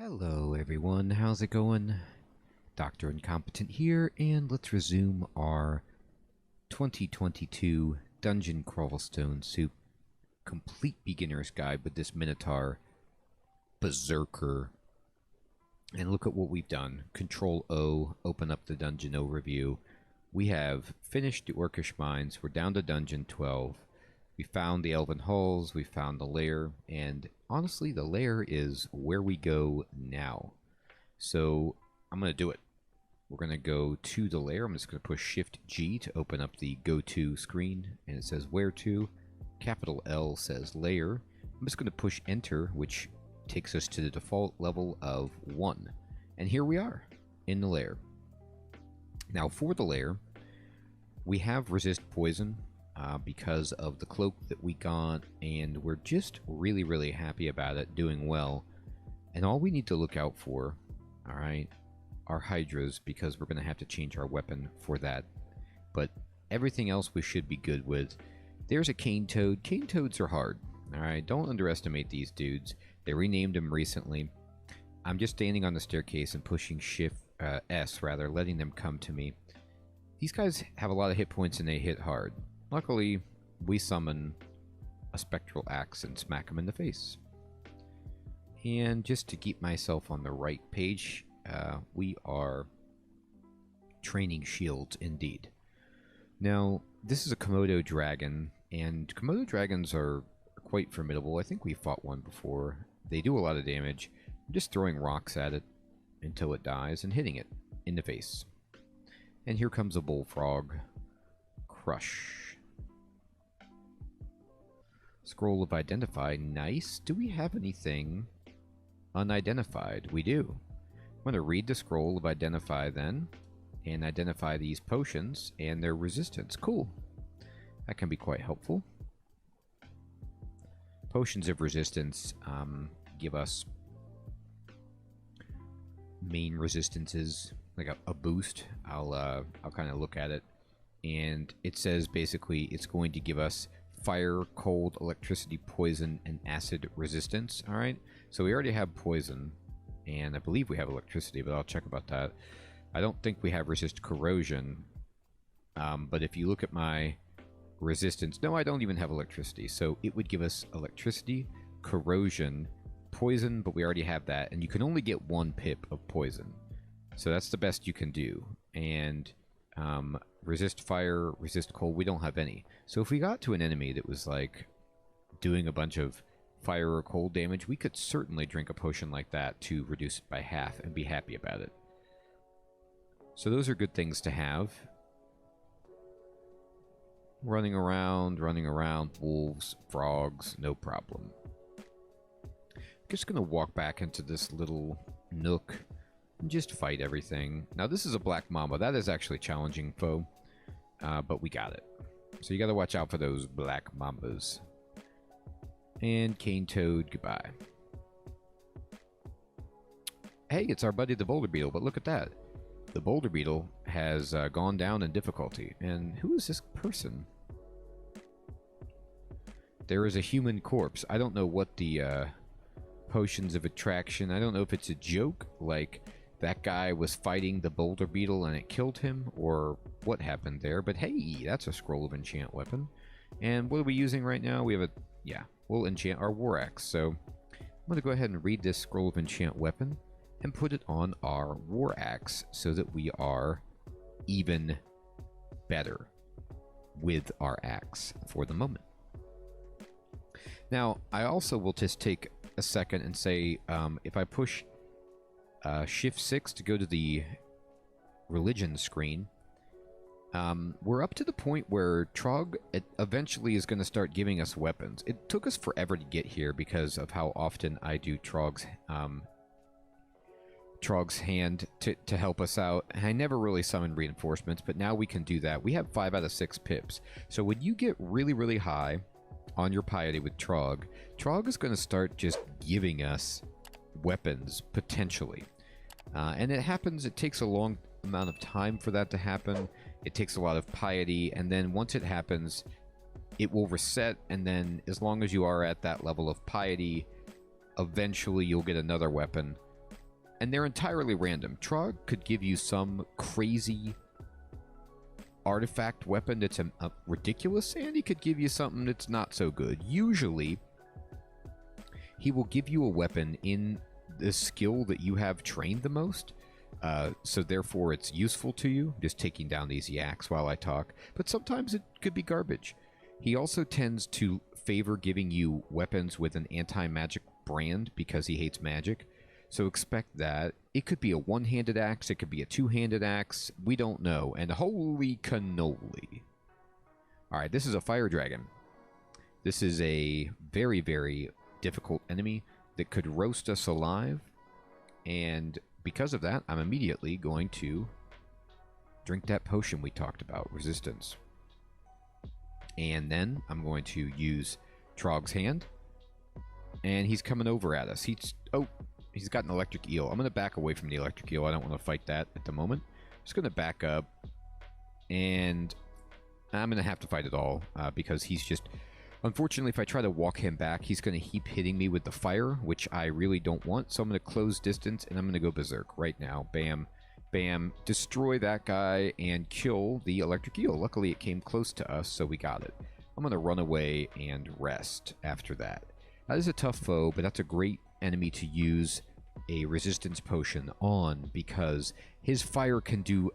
Hello everyone, how's it going? Dr. Incompetent here, and let's resume our 2022 Dungeon Crawlstone Soup Complete Beginner's Guide with this Minotaur Berserker. And look at what we've done. Control O, open up the dungeon overview. We have finished the Orcish Mines, we're down to Dungeon 12. We found the Elven Halls, we found the lair, and honestly, the lair is where we go now. So, I'm going to do it. We're going to go to the lair. I'm just going to push Shift-G to open up the go-to screen, and it says where to. Capital L says lair. I'm just going to push Enter, which takes us to the default level of 1. And here we are, in the lair. Now, for the lair, we have Resist Poison, because of the cloak that we got, and we're just really happy about it, doing well. And all we need to look out for, alright, are Hydras, because we're going to have to change our weapon for that. But everything else we should be good with. There's a Cane Toad. Cane Toads are hard, alright? Don't underestimate these dudes. They renamed them recently. I'm just standing on the staircase and pushing S, letting them come to me. These guys have a lot of hit points and they hit hard. Luckily, we summon a spectral axe and smack him in the face. And just to keep myself on the right page, we are training shields indeed. Now, this is a Komodo Dragon, and Komodo Dragons are quite formidable. I think we fought one before. They do a lot of damage. I'm just throwing rocks at it until it dies and hitting it in the face. And here comes a bullfrog. Crush. Scroll of Identify. Nice. Do we have anything unidentified? We do. I'm going to read the Scroll of Identify then, and identify these potions and their resistance. Cool. That can be quite helpful. Potions of Resistance give us main resistances, like a boost. I'll kind of look at it, and it says basically it's going to give us fire, cold, electricity, poison, and acid resistance. Alright, so we already have poison, and I believe we have electricity, but I'll check about that. I don't think we have resist corrosion, but if you look at my resistance, no, I don't even have electricity, so it would give us electricity, corrosion, poison, but we already have that, and you can only get 1 pip of poison. So that's the best you can do, and resist fire, resist cold, we don't have any. So if we got to an enemy that was like doing a bunch of fire or cold damage, we could certainly drink a potion like that to reduce it by half and be happy about it. So those are good things to have. Running around, wolves, frogs, no problem. Just gonna walk back into this little nook and just fight everything. Now this is a black mamba. That is actually a challenging foe, but we got it. So you gotta watch out for those black mambas. And Cane Toad, goodbye. Hey, it's our buddy the Boulder Beetle, but look at that. The Boulder Beetle has gone down in difficulty. And who is this person? There is a human corpse. I don't know what the potions of attraction, I don't know if it's a joke, like that guy was fighting the Boulder Beetle and it killed him, or what happened there. But hey, that's a Scroll of Enchant weapon. And what are we using right now? We have a, yeah, we'll enchant our War Axe. So I'm going to go ahead and read this Scroll of Enchant weapon and put it on our War Axe so that we are even better with our axe for the moment. Now, I also will just take a second and say, if I push Shift-6 to go to the religion screen, we're up to the point where Trog eventually is going to start giving us weapons. It took us forever to get here because of how often I do Trog's hand to help us out. And I never really summoned reinforcements, but now we can do that. We have 5 out of 6 pips. So when you get really high on your piety with Trog, Trog is going to start just giving us weapons, potentially. And it happens, it takes a long amount of time for that to happen. It takes a lot of piety, and then once it happens, it will reset, and then as long as you are at that level of piety, eventually you'll get another weapon and they're entirely random. Trog could give you some crazy artifact weapon that's ridiculous, and he could give you something that's not so good. Usually, he will give you a weapon in the skill that you have trained the most, so therefore it's useful to you. Just taking down these yaks while I talk, but sometimes it could be garbage. He also tends to favor giving you weapons with an anti-magic brand because he hates magic. So expect that. It could be a one-handed axe, it could be a two-handed axe, we don't know. And holy cannoli. Alright, this is a fire dragon. This is a very, very difficult enemy that could roast us alive. And because of that, I'm immediately going to drink that potion we talked about, resistance. And then I'm going to use Trog's hand. And he's coming over at us. He's got an electric eel. I'm going to back away from the electric eel. I don't want to fight that at the moment. I'm just going to back up. And I'm going to have to fight it all because he's just... Unfortunately, if I try to walk him back, he's going to keep hitting me with the fire, which I really don't want. So I'm going to close distance, and I'm going to go berserk right now. Bam, bam. Destroy that guy and kill the electric eel. Luckily, it came close to us, so we got it. I'm going to run away and rest after that. That is a tough foe, but that's a great enemy to use a resistance potion on because his fire can do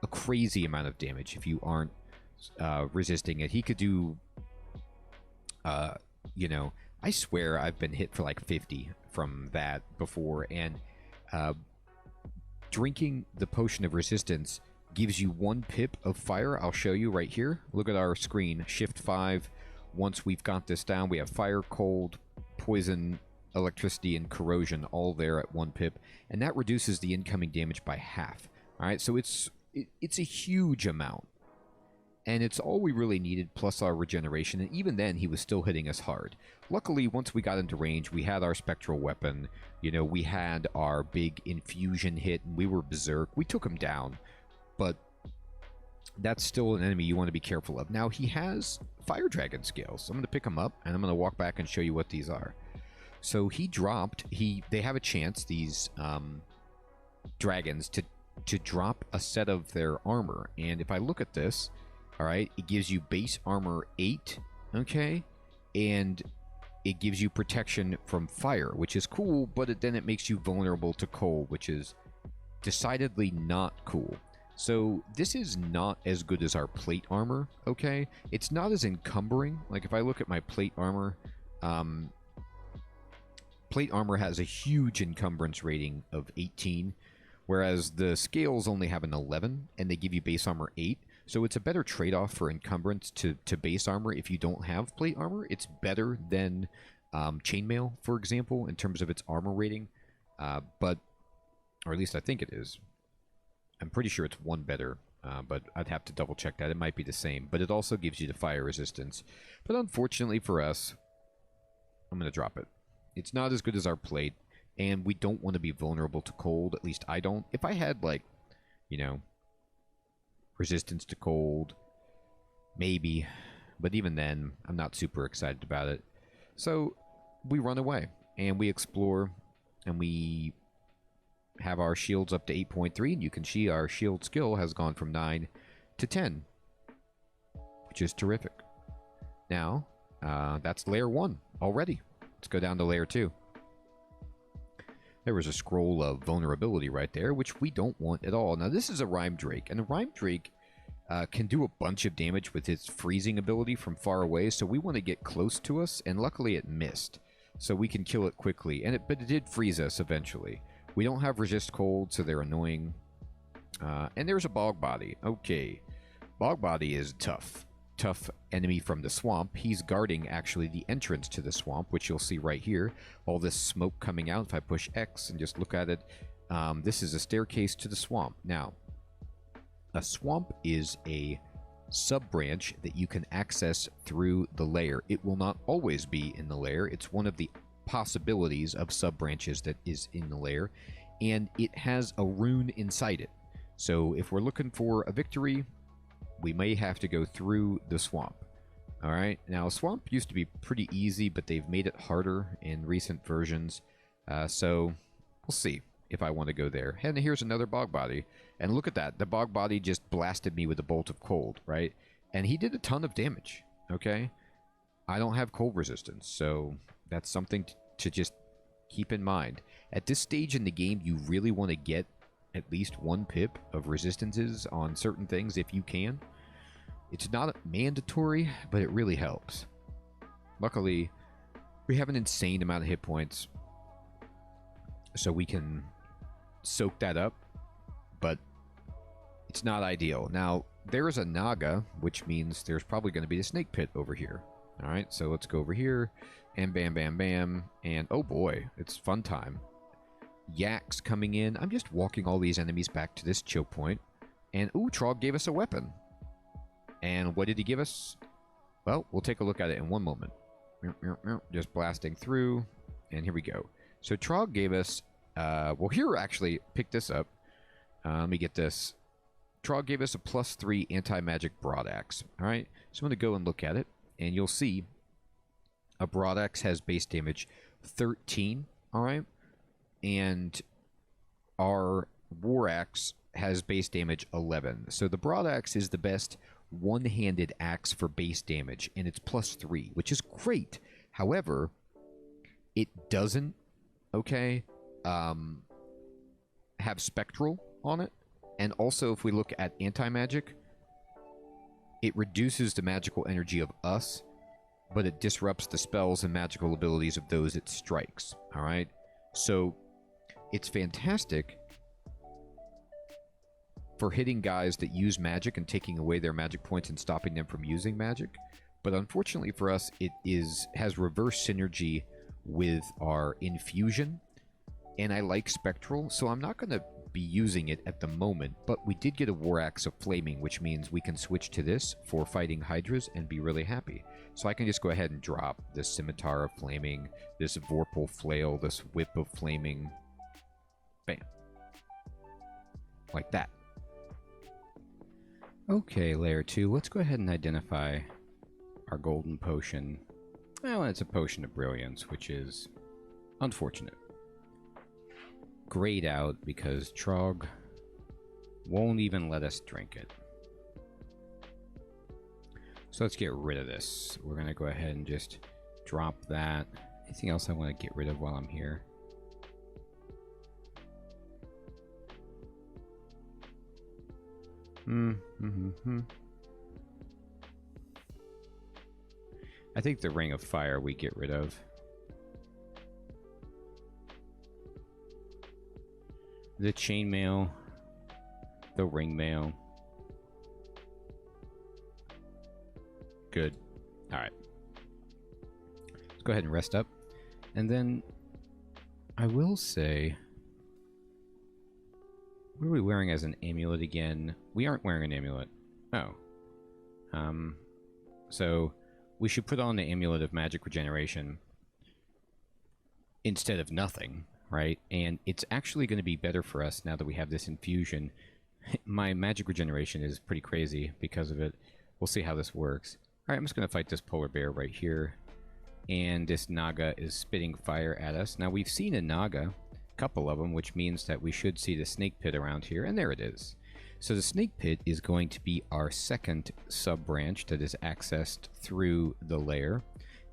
a crazy amount of damage if you aren't resisting it. He could do, you know, I swear I've been hit for like 50 from that before, and drinking the potion of resistance gives you 1 pip of fire. I'll show you right here. Look at our screen. Shift 5. Once we've got this down, we have fire, cold, poison, electricity, and corrosion all there at 1 pip, and that reduces the incoming damage by half. All right, so it's a huge amount, and it's all we really needed plus our regeneration, and even then he was still hitting us hard. Luckily, once we got into range, we had our spectral weapon, you know, we had our big infusion hit, and we were berserk. We took him down, but that's still an enemy you want to be careful of. Now, he has fire dragon scales, so I'm going to pick him up, and I'm going to walk back and show you what these are. So he dropped, they have a chance, these dragons, to drop a set of their armor. And if I look at this, all right, it gives you base armor 8, okay? And it gives you protection from fire, which is cool, but then it makes you vulnerable to cold, which is decidedly not cool. So this is not as good as our plate armor, okay? It's not as encumbering. Like if I look at my plate armor, plate armor has a huge encumbrance rating of 18, whereas the scales only have an 11, and they give you base armor 8. So it's a better trade-off for encumbrance to base armor if you don't have plate armor. It's better than chainmail, for example, in terms of its armor rating, or at least I think it is. I'm pretty sure it's 1 better, but I'd have to double check that. It might be the same, but it also gives you the fire resistance. But unfortunately for us, I'm going to drop it. It's not as good as our plate, and we don't want to be vulnerable to cold. At least I don't. If I had, like, you know, resistance to cold, maybe. But even then, I'm not super excited about it. So we run away, and we explore, and we have our shields up to 8.3, and you can see our shield skill has gone from 9 to 10, which is terrific. Now, that's layer 1 already. Let's go down to layer 2. There was a scroll of vulnerability right there, which we don't want at all. Now, this is a Rime Drake, and a Rime Drake can do a bunch of damage with its freezing ability from far away, so we want to get close to us, and luckily it missed, so we can kill it quickly. But it did freeze us eventually. We don't have resist cold, so they're annoying. And there's a Bog Body. Okay. Bog Body is tough enemy from the swamp. He's guarding, actually, the entrance to the swamp, which you'll see right here. All this smoke coming out. If I push X and just look at it, this is a staircase to the swamp. Now, a swamp is a sub-branch that you can access through the layer. It will not always be in the layer. It's one of the possibilities of sub-branches that is in the layer, and it has a rune inside it. So if we're looking for a victory, we may have to go through the swamp. All right, now swamp used to be pretty easy, but they've made it harder in recent versions, so we'll see. if I want to go there. And here's another Bog Body. And look at that. The Bog Body just blasted me with a bolt of cold, right? And he did a ton of damage, okay? I don't have cold resistance, so that's something to just keep in mind. At this stage in the game, you really want to get at least 1 pip of resistances on certain things if you can. It's not mandatory, but it really helps. Luckily, we have an insane amount of hit points, so we can soak that up, but it's not ideal. Now, there is a Naga, which means there's probably going to be a snake pit over here. All right, so let's go over here, and bam, bam, bam, and oh boy, it's fun time. Yaks coming in. I'm just walking all these enemies back to this choke point, and ooh, Trog gave us a weapon. And what did he give us? Well, we'll take a look at it in one moment. Just blasting through, and here we go. So Trog gave us, well, here, actually, pick this up. Let me get this. Trog gave us a +3 anti-magic broadaxe. All right, so I'm going to go and look at it, and you'll see a broadaxe has base damage 13, all right? And our war axe has base damage 11. So the broadaxe is the best one-handed axe for base damage, and it's +3, which is great. However, it doesn't, okay, have spectral on it. And also, if we look at anti-magic, it reduces the magical energy of us, but it disrupts the spells and magical abilities of those it strikes, all right? So it's fantastic for hitting guys that use magic and taking away their magic points and stopping them from using magic. But unfortunately for us, it has reverse synergy with our infusion. And I like spectral, so I'm not going to be using it at the moment. But we did get a War Axe of Flaming, which means we can switch to this for fighting Hydras and be really happy. So I can just go ahead and drop this Scimitar of Flaming, this Vorpal Flail, this Whip of Flaming. Bam. Like that. Okay, Layer 2, let's go ahead and identify our golden potion. Well, it's a potion of brilliance, which is unfortunate. Grayed out because Trog won't even let us drink it. So let's get rid of this. We're going to go ahead and just drop that. Anything else I want to get rid of while I'm here? I think the Ring of Fire we get rid of. The chainmail, the ring mail. Good. All right. Let's go ahead and rest up. And then I will say, what are we wearing as an amulet again? We aren't wearing an amulet. Oh. So we should put on the Amulet of Magic Regeneration instead of nothing. Right? And it's actually going to be better for us now that we have this infusion. My magic regeneration is pretty crazy because of it. We'll see how this works. Alright, I'm just going to fight this polar bear right here. And this Naga is spitting fire at us. Now, we've seen a Naga, a couple of them, which means that we should see the snake pit around here. And there it is. So the snake pit is going to be our second sub-branch that is accessed through the lair.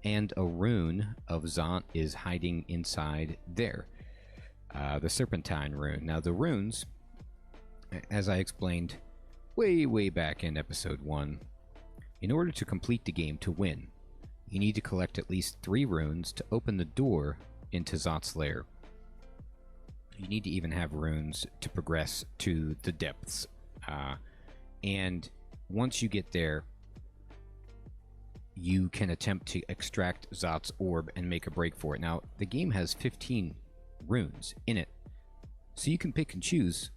And a rune of Zant is hiding inside there. The Serpentine rune. Now, the runes, as I explained way back in episode 1, in order to complete the game to win, you need to collect at least 3 runes to open the door into Zant's lair. You need to even have runes to progress to the depths. And once you get there, you can attempt to extract Zant's orb and make a break for it. Now, the game has 15 runes in it, so you can pick and choose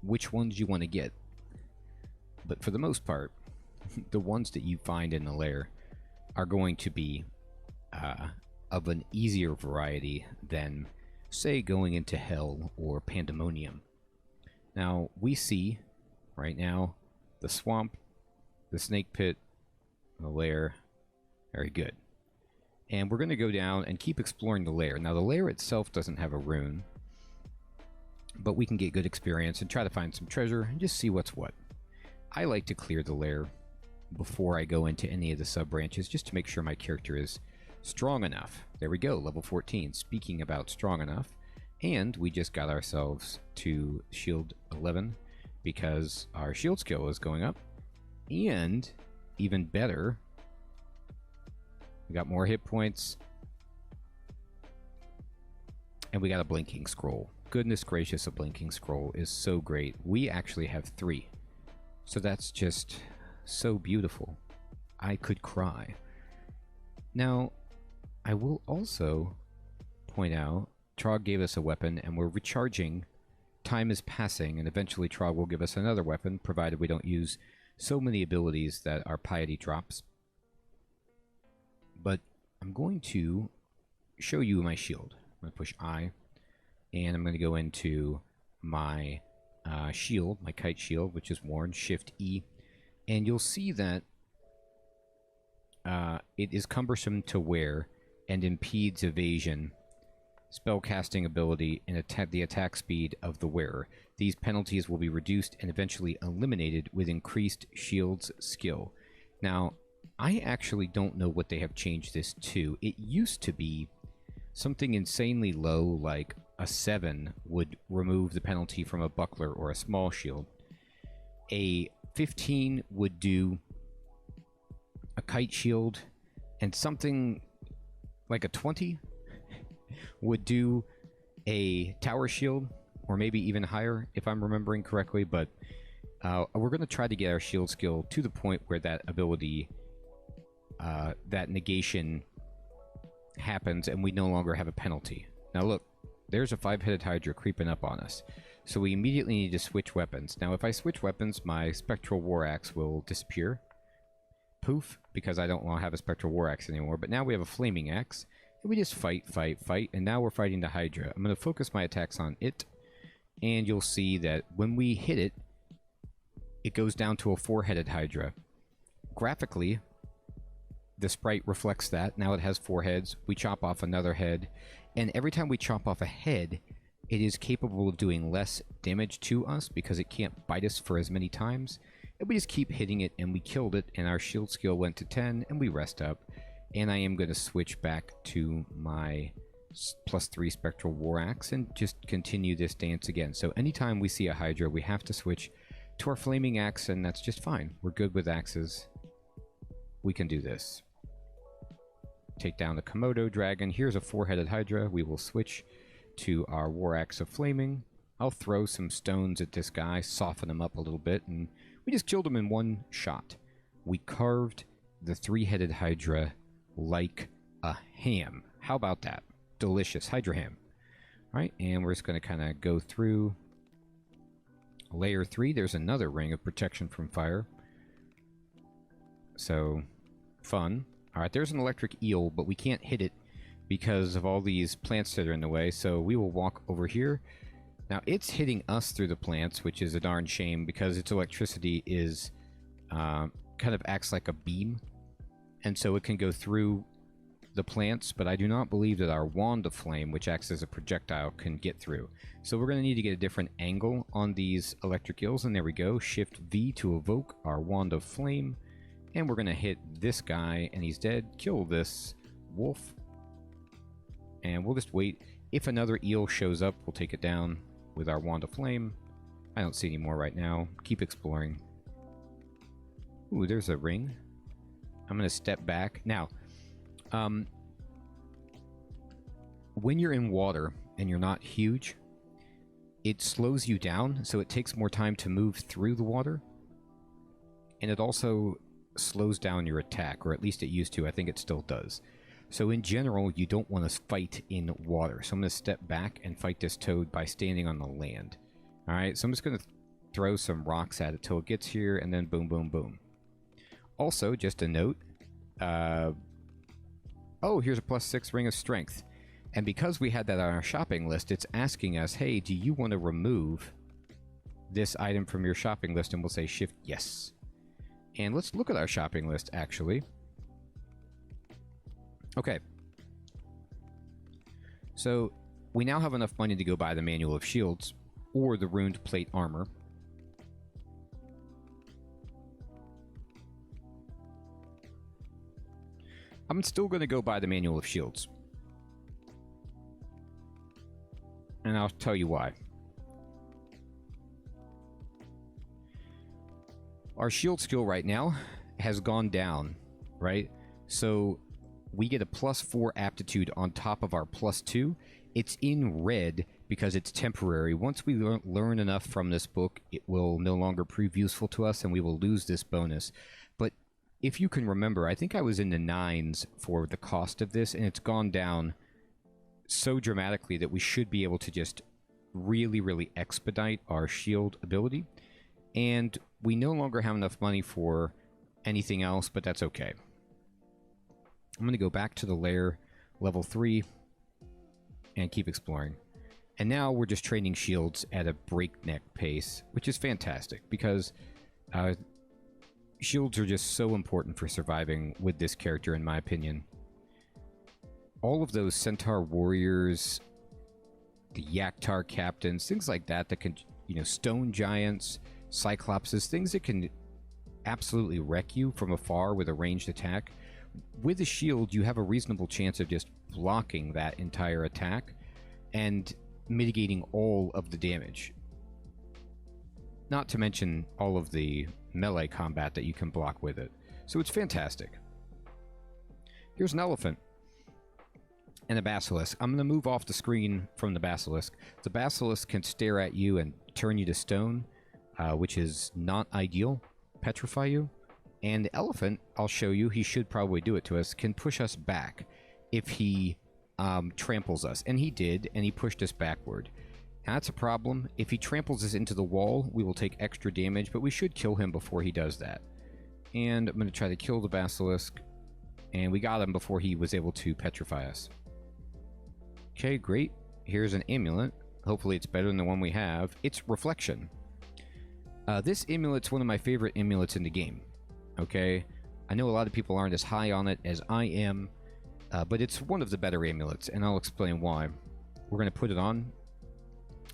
which ones you want to get, but for the most part the ones that you find in the lair are going to be of an easier variety than, say, going into Hell or Pandemonium. Now, we see right now the swamp, the snake pit, the lair. Very good. And we're going to go down and keep exploring the lair. Now, the lair itself doesn't have a rune. but we can get good experience and try to find some treasure and just see what's what. I like to clear the lair before I go into any of the sub-branches just to make sure my character is strong enough. There we go, level 14. Speaking about strong enough, and we just got ourselves to shield 11 because our shield skill is going up, and even better, we got more hit points, and we got a blinking scroll. Goodness gracious, a blinking scroll is so great. We actually have 3, so that's just so beautiful. I could cry. Now, I will also point out, Trog gave us a weapon, and we're recharging. Time is passing, and eventually Trog will give us another weapon, provided we don't use so many abilities that our piety drops. But I'm going to show you my shield. I'm going to push I, and I'm going to go into my shield, my kite shield, which is worn, Shift E, and you'll see that it is cumbersome to wear and impedes evasion, spellcasting ability, and the attack speed of the wearer. These penalties will be reduced and eventually eliminated with increased shield's skill. Now, I actually don't know what they have changed this to. It used to be something insanely low, like a 7 would remove the penalty from a buckler or a small shield. A 15 would do a kite shield, and something like a 20 would do a tower shield, or maybe even higher, if I'm remembering correctly. But we're going to try to get our shield skill to the point where that ability, that negation happens, and we no longer have a penalty. Now look, there's a 5-headed Hydra creeping up on us. So we immediately need to switch weapons. Now if I switch weapons, my Spectral War Axe will disappear. Poof, because I don't want to have a Spectral War Axe anymore. But now we have a Flaming Axe. And we just fight, and now we're fighting the Hydra. I'm going to focus my attacks on it, and you'll see that when we hit it, it goes down to a 4-headed Hydra. Graphically, the sprite reflects that. Now it has 4 heads. We chop off another head, and every time we chop off a head, it is capable of doing less damage to us because it can't bite us for as many times. And we just keep hitting it, and we killed it, and our shield skill went to 10, and we rest up. And I am going to switch back to my +3 Spectral War Axe and just continue this dance again. So anytime we see a Hydra, we have to switch to our Flaming Axe, and that's just fine. We're good with axes. We can do this. Take down the Komodo Dragon. Here's a 4-headed Hydra. We will switch to our War Axe of Flaming. I'll throw some stones at this guy, soften him up a little bit, and we just killed him in one shot. We carved the 3-headed Hydra like a ham. How about that? Delicious Hydra ham. Alright, and we're just going to kind of go through layer 3. There's another ring of protection from fire. So, fun. Alright, there's an electric eel, but we can't hit it because of all these plants that are in the way, so we will walk over here. Now, it's hitting us through the plants, which is a darn shame because its electricity is kind of acts like a beam, and so it can go through the plants, but I do not believe that our Wand of Flame, which acts as a projectile, can get through. So we're going to need to get a different angle on these electric eels, and there we go. Shift V to evoke our Wand of Flame, and we're going to hit this guy, and he's dead. Kill this wolf, and we'll just wait. If another eel shows up, we'll take it down with our Wand of Flame. I don't see any more right now. Keep exploring. Ooh, there's a ring. I'm going to step back. Now, when you're in water and you're not huge, it slows you down, so it takes more time to move through the water. And it also slows down your attack, or at least it used to. I think it still does. So in general, you don't want to fight in water. So I'm going to step back and fight this toad by standing on the land. Alright, so I'm just going to throw some rocks at it till it gets here, and then boom, boom, boom. Also, just a note, oh, here's a +6 Ring of Strength. And because we had that on our shopping list, it's asking us, hey, do you want to remove this item from your shopping list? And we'll say Shift yes. And let's look at our shopping list, actually. Okay. So, we now have enough money to go buy the Manual of Shields, or the runed plate armor. I'm still going to go by the Manual of Shields. And I'll tell you why. Our shield skill right now has gone down, right? So we get a +4 aptitude on top of our +2. It's in red because it's temporary. Once we learn enough from this book, it will no longer prove useful to us and we will lose this bonus. But if you can remember, I think I was in the 9s for the cost of this, and it's gone down so dramatically that we should be able to just really, really expedite our shield ability. And we no longer have enough money for anything else, but that's okay. I'm going to go back to the lair, level 3, and keep exploring. And now we're just training shields at a breakneck pace, which is fantastic, because shields are just so important for surviving with this character, in my opinion. All of those Centaur warriors, the Yaktar captains, things like that that can, you know, stone giants, cyclopses, things that can absolutely wreck you from afar with a ranged attack. With a shield, you have a reasonable chance of just blocking that entire attack and mitigating all of the damage. Not to mention all of the melee combat that you can block with it. So it's fantastic. Here's an elephant. And a basilisk. I'm going to move off the screen from the basilisk. The basilisk can stare at you and turn you to stone, which is not ideal. Petrify you. And the elephant, I'll show you, he should probably do it to us, can push us back if he tramples us. And he did, and he pushed us backward. Now, that's a problem. If he tramples us into the wall, we will take extra damage, but we should kill him before he does that. And I'm going to try to kill the basilisk. And we got him before he was able to petrify us. Okay, great. Here's an amulet. Hopefully it's better than the one we have. It's Reflection. This amulet's one of my favorite amulets in the game. Okay? I know a lot of people aren't as high on it as I am, but it's one of the better amulets, and I'll explain why. We're going to put it on.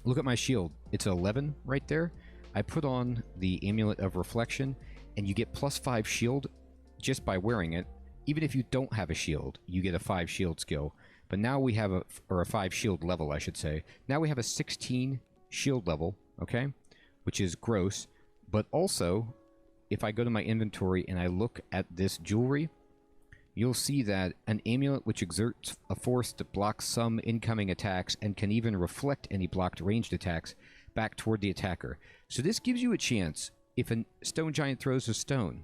Look at my shield. It's 11 right there. I put on the Amulet of Reflection, and you get +5 shield just by wearing it. Even if you don't have a shield, you get a 5 shield skill. But now we have a 5 shield level, I should say. Now we have a 16 shield level, okay? Which is gross. But also, if I go to my inventory and I look at this jewelry, you'll see that an amulet which exerts a force to block some incoming attacks and can even reflect any blocked ranged attacks back toward the attacker. So this gives you a chance, if a stone giant throws a stone,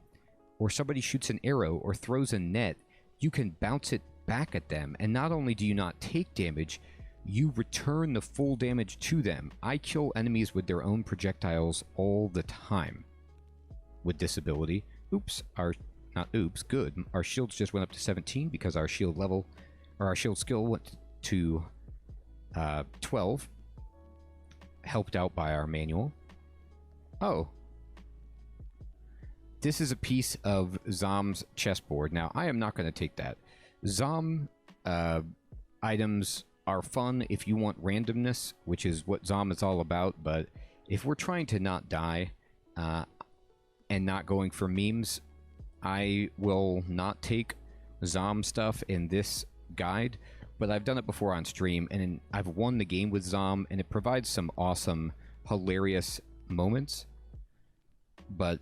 or somebody shoots an arrow or throws a net, you can bounce it back at them, and not only do you not take damage, you return the full damage to them. I kill enemies with their own projectiles all the time with this ability. Oops, good. Our shields just went up to 17 because our shield level, or our shield skill went to 12. Helped out by our manual. Oh. This is a piece of Zom's chessboard. Now, I am not going to take that. Zom items are fun if you want randomness, which is what Zom is all about, but if we're trying to not die and not going for memes, I will not take Zom stuff in this guide, but I've done it before on stream, and I've won the game with Zom, and it provides some awesome, hilarious moments, but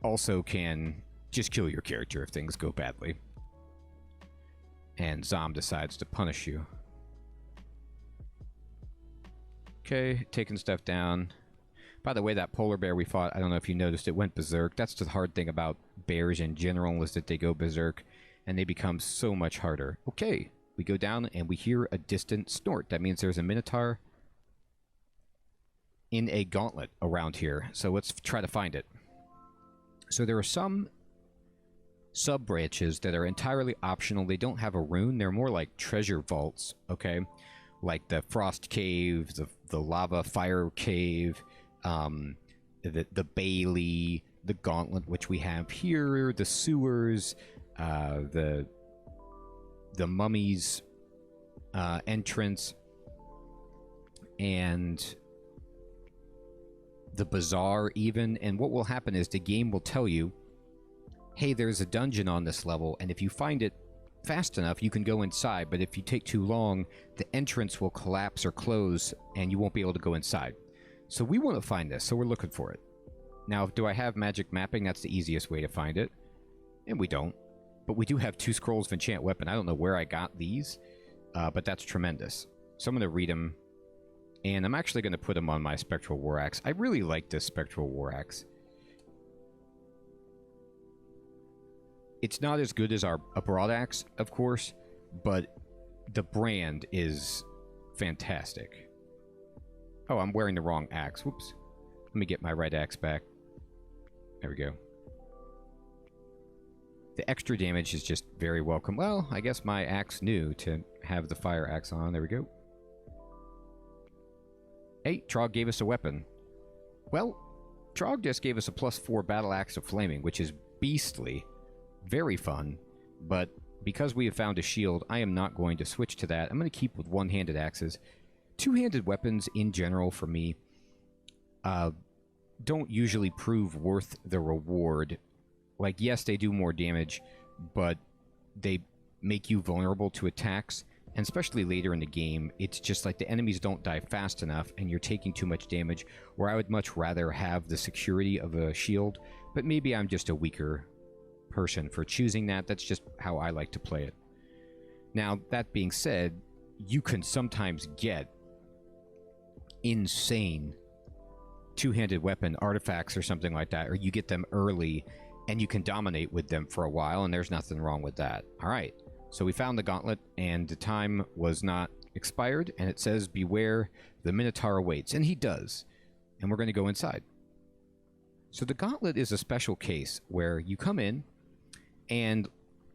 also can just kill your character if things go badly. And Zom decides to punish you. Okay, taking stuff down. By the way, that polar bear we fought, I don't know if you noticed, it went berserk. That's the hard thing about bears in general, is that they go berserk, and they become so much harder. Okay, we go down and we hear a distant snort. That means there's a Minotaur in a gauntlet around here. So let's try to find it. So there are some sub-branches that are entirely optional. They don't have a rune. They're more like treasure vaults, okay? Like the Frost Cave, the Lava Fire Cave, the Bailey, the Gauntlet, which we have here, the Sewers, the Mummy's entrance, and the bazaar even. And what will happen is the game will tell you, hey, there's a dungeon on this level, and if you find it fast enough, you can go inside, but if you take too long, the entrance will collapse or close, and you won't be able to go inside. So we want to find this, so we're looking for it. Now, do I have magic mapping? That's the easiest way to find it. And we don't. But we do have 2 scrolls of enchant weapon. I don't know where I got these, but that's tremendous. So I'm going to read them, and I'm actually going to put them on my Spectral War Axe. I really like this Spectral War Axe. It's not as good as a Broadaxe, of course, but the brand is fantastic. Oh, I'm wearing the wrong axe. Whoops. Let me get my right axe back. There we go. The extra damage is just very welcome. Well, I guess my axe knew to have the fire axe on. There we go. Hey, Trog gave us a weapon. Well, Trog just gave us a +4 battle axe of flaming, which is beastly. Very fun, but because we have found a shield, I am not going to switch to that. I'm going to keep with one-handed axes. Two-handed weapons, in general, for me, don't usually prove worth the reward. Like, yes, they do more damage, but they make you vulnerable to attacks, and especially later in the game, it's just like the enemies don't die fast enough, and you're taking too much damage, where I would much rather have the security of a shield, but maybe I'm just a weaker person for choosing that. That's just how I like to play it. Now, that being said, you can sometimes get insane two-handed weapon artifacts or something like that, or you get them early and you can dominate with them for a while, and there's nothing wrong with that. All right, so we found the gauntlet, and the time was not expired, and it says, beware, the Minotaur awaits, and he does. And we're going to go inside. So the gauntlet is a special case where you come in, and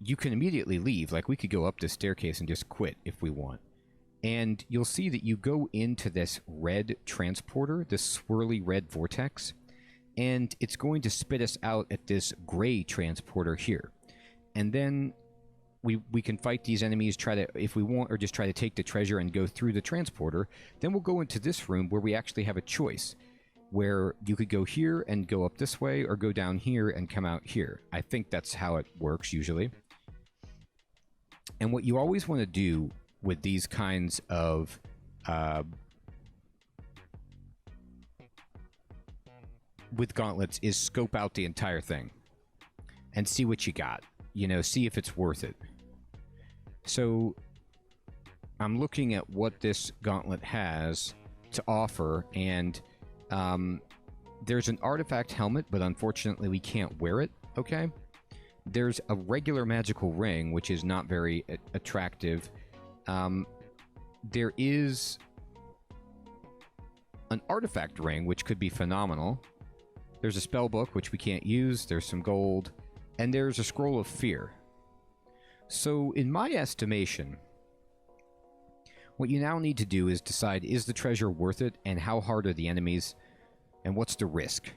you can immediately leave. Like, we could go up this staircase and just quit if we want. And you'll see that you go into this red transporter, this swirly red vortex, and it's going to spit us out at this gray transporter here. And then we can fight these enemies, try to, if we want, or just try to take the treasure and go through the transporter. Then we'll go into this room where we actually have a choice, where you could go here and go up this way, or go down here and come out here. I think that's how it works usually. And what you always want to do with these kinds of with gauntlets is scope out the entire thing and see what you got. You know, see if it's worth it. So I'm looking at what this gauntlet has to offer, and there's an artifact helmet, but unfortunately we can't wear it, okay? There's a regular magical ring, which is not very attractive. There is an artifact ring, which could be phenomenal. There's a spell book, which we can't use. There's some gold. And there's a scroll of fear. So, in my estimation, what you now need to do is decide, is the treasure worth it, and how hard are the enemies, and what's the risk?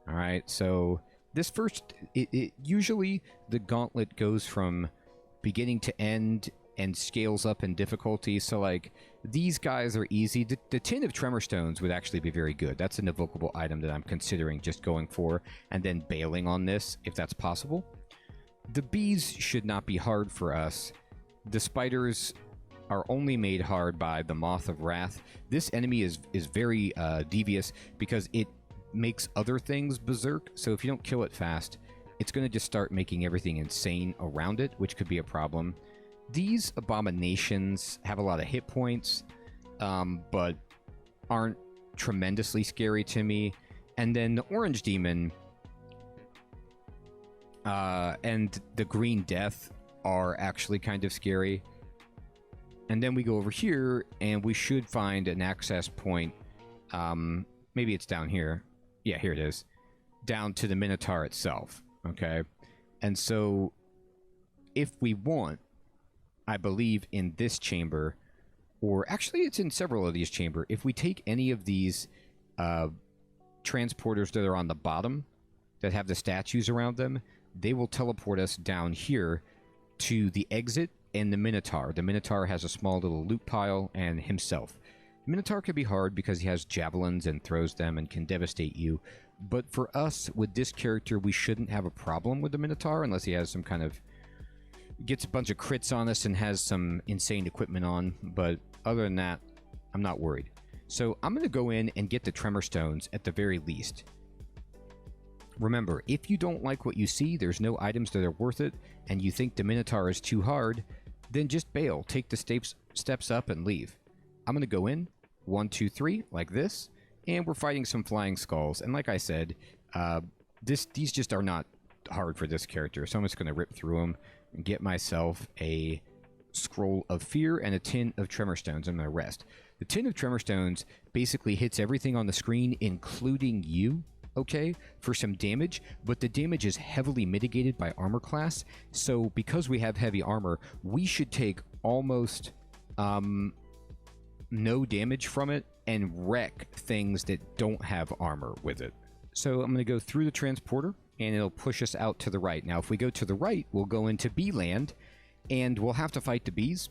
Alright, so this first, usually the gauntlet goes from beginning to end and scales up in difficulty. So, like, these guys are easy. The tin of Tremor Stones would actually be very good. That's an evocable item that I'm considering just going for, and then bailing on this, if that's possible. The bees should not be hard for us. The spiders are only made hard by the Moth of Wrath. This enemy is very devious, because it makes other things berserk. So if you don't kill it fast, it's going to just start making everything insane around it, which could be a problem. These abominations have a lot of hit points, but aren't tremendously scary to me. And then the orange demon and the green death are actually kind of scary. And then we go over here, and we should find an access point. Maybe it's down here. Yeah, here it is. Down to the Minotaur itself. Okay? And so, if we want, I believe in this chamber, or actually it's in several of these chambers, if we take any of these transporters that are on the bottom, that have the statues around them, they will teleport us down here to the exit and the Minotaur. The Minotaur has a small little loot pile and himself. Minotaur can be hard because he has javelins and throws them and can devastate you. But for us, with this character, we shouldn't have a problem with the Minotaur unless he has some kind of... gets a bunch of crits on us and has some insane equipment on. But other than that, I'm not worried. So I'm going to go in and get the Tremor Stones at the very least. Remember, if you don't like what you see, there's no items that are worth it, and you think the Minotaur is too hard, then just bail. Take the steps up and leave. I'm going to go in, 1, 2, 3, like this, and we're fighting some flying skulls. And like I said, these just are not hard for this character, so I'm just going to rip through them and get myself a Scroll of Fear and a Tin of Tremor Stones. I'm going to rest. The Tin of Tremor Stones basically hits everything on the screen, including you, okay, for some damage, but the damage is heavily mitigated by armor class, so because we have heavy armor, we should take almost no damage from it and wreck things that don't have armor with it. So I'm going to go through the transporter, and it'll push us out to the right. Now, if we go to the right, we'll go into bee land, and we'll have to fight the bees,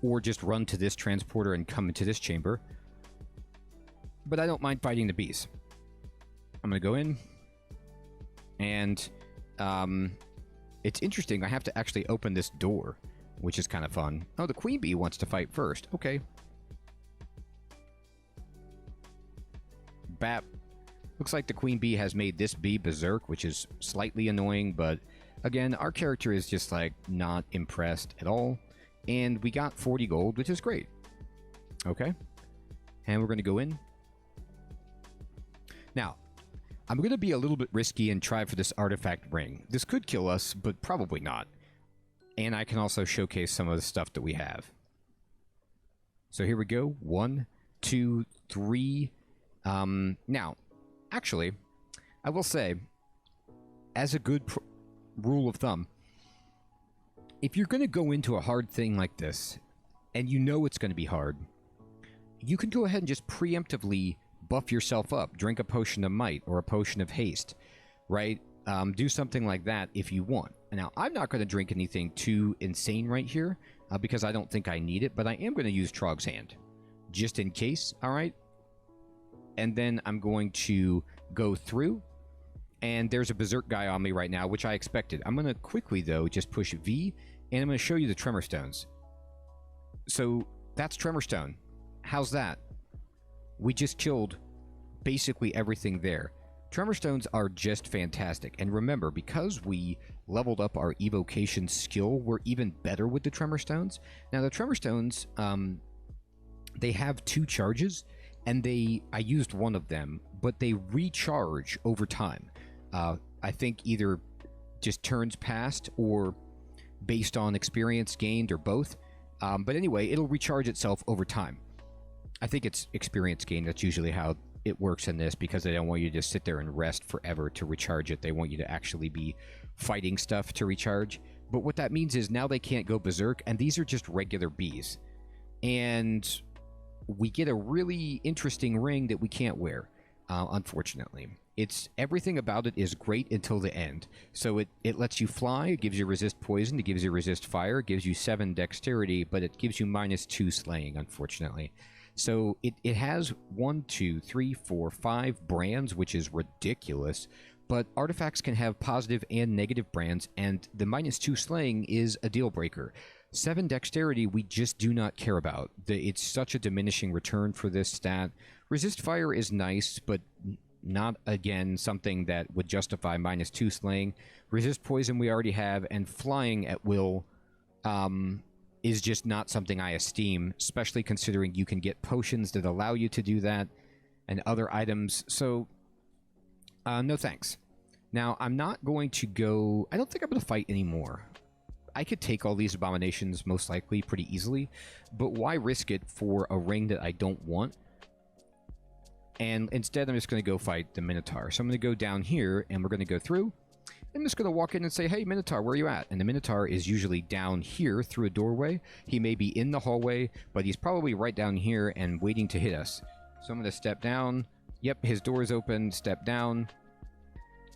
or just run to this transporter and come into this chamber. But I don't mind fighting the bees. I'm going to go in, and it's interesting. I have to actually open this door, which is kind of fun. Oh, the queen bee wants to fight first. Okay. Bap. Looks like the queen bee has made this bee berserk, which is slightly annoying, but again, our character is just like not impressed at all. And we got 40 gold, which is great. Okay. And we're going to go in. Now, I'm going to be a little bit risky and try for this artifact ring. This could kill us, but probably not. And I can also showcase some of the stuff that we have. So here we go. 1, 2, 3. Now, actually, I will say, as a good rule of thumb, if you're going to go into a hard thing like this, and you know it's going to be hard, you can go ahead and just preemptively buff yourself up. Drink a potion of might or a potion of haste, right? Do something like that if you want. Now, I'm not going to drink anything too insane right here because I don't think I need it, but I am going to use Trog's Hand just in case, all right? And then I'm going to go through, and there's a Berserk guy on me right now, which I expected. I'm going to quickly, though, just push V, and I'm going to show you the Tremor Stones. So that's Tremor Stone. How's that? We just killed basically everything there. Tremor Stones are just fantastic. And remember, because we leveled up our evocation skill, we're even better with the Tremor Stones. Now, the Tremor Stones, they have 2 charges, and I used one of them, but they recharge over time. I think either just turns past or based on experience gained or both. But anyway, it'll recharge itself over time. I think it's experience gain. That's usually how it works in this, because they don't want you to just sit there and rest forever to recharge it. They want you to actually be fighting stuff to recharge. But what that means is now they can't go berserk, and these are just regular bees. And we get a really interesting ring that we can't wear, unfortunately. Everything about it is great until the end. So it lets you fly, it gives you resist poison, it gives you resist fire, it gives you 7 dexterity, but it gives you -2 slaying, unfortunately. So it has 1, 2, 3, 4, 5 brands, which is ridiculous. But artifacts can have positive and negative brands, and the -2 slaying is a deal breaker. 7 dexterity we just do not care about. It's such a diminishing return for this stat. Resist fire is nice, but not, again, something that would justify -2 slaying. Resist poison we already have, and flying at will is just not something I esteem, especially considering you can get potions that allow you to do that and other items. So, no thanks. Now, I'm not going to go... I don't think I'm going to fight anymore. I could take all these abominations most likely pretty easily, but why risk it for a ring that I don't want? And instead, I'm just going to go fight the Minotaur. So I'm going to go down here, and we're going to go through. I'm just going to walk in and say, hey, Minotaur, where are you at? And the Minotaur is usually down here through a doorway. He may be in the hallway, but he's probably right down here and waiting to hit us. So I'm going to step down. Yep, his door is open. Step down.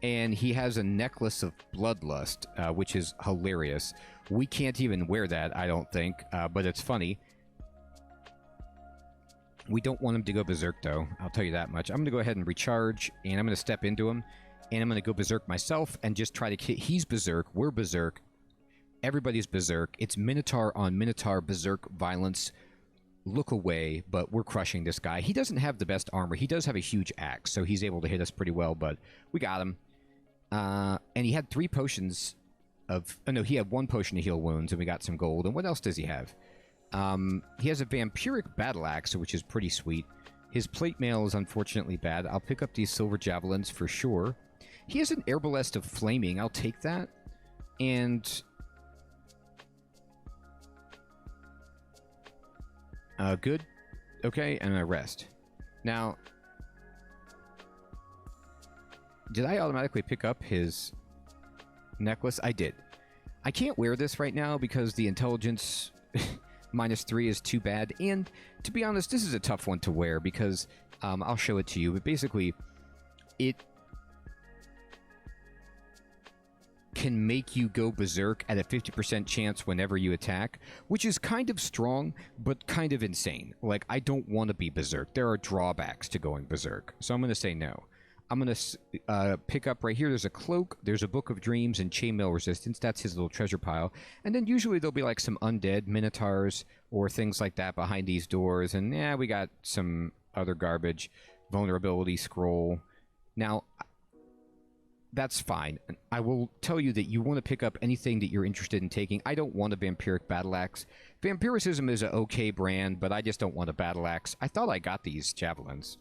And he has a necklace of bloodlust, which is hilarious. We can't even wear that, I don't think, but it's funny. We don't want him to go berserk, though. I'll tell you that much. I'm going to go ahead and recharge, and I'm going to step into him, and I'm going to go berserk myself and just try to... He's berserk. We're berserk. Everybody's berserk. It's Minotaur on Minotaur berserk violence. Look away, but we're crushing this guy. He doesn't have the best armor. He does have a huge axe, so he's able to hit us pretty well, but we got him. And he had 3 potions of... Oh, no, he had 1 potion to heal wounds, and we got some gold. And what else does he have? He has a vampiric battle axe, which is pretty sweet. His plate mail is unfortunately bad. I'll pick up these silver javelins for sure. He has an arbalest of flaming. I'll take that. And... good. Okay, and I rest. Now, did I automatically pick up his necklace? I did. I can't wear this right now because the intelligence -3 is too bad. And to be honest, this is a tough one to wear because I'll show it to you. But basically, it can make you go berserk at a 50% chance whenever you attack, which is kind of strong, but kind of insane. Like, I don't want to be berserk. There are drawbacks to going berserk, so I'm going to say no. I'm going to pick up right here. There's a cloak, there's a book of dreams, and chainmail resistance. That's his little treasure pile. And then usually there'll be like some undead minotaurs or things like that behind these doors. And yeah, we got some other garbage. Vulnerability scroll. Now, that's fine. I will tell you that you want to pick up anything that you're interested in taking. I don't want a vampiric battle axe. Vampiricism is an okay brand, but I just don't want a battle axe. I thought I got these javelins.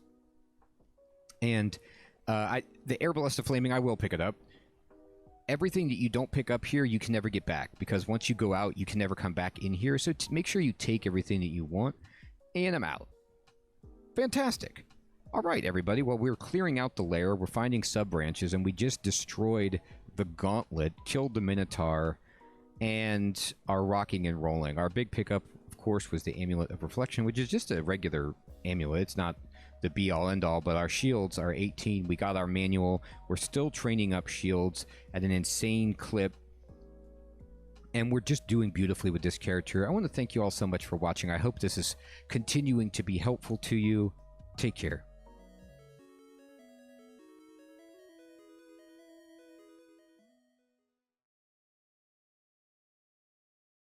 And the arbalest of flaming, I will pick it up. Everything that you don't pick up here, you can never get back, because once you go out, you can never come back in here. So make sure you take everything that you want. And I'm out. Fantastic. All right, everybody. Well, we're clearing out the lair. We're finding sub-branches, and we just destroyed the gauntlet, killed the Minotaur, and are rocking and rolling. Our big pickup, of course, was the Amulet of Reflection, which is just a regular amulet. It's not the be-all, end-all, but our shields are 18. We got our manual. We're still training up shields at an insane clip, and we're just doing beautifully with this character. I want to thank you all so much for watching. I hope this is continuing to be helpful to you. Take care.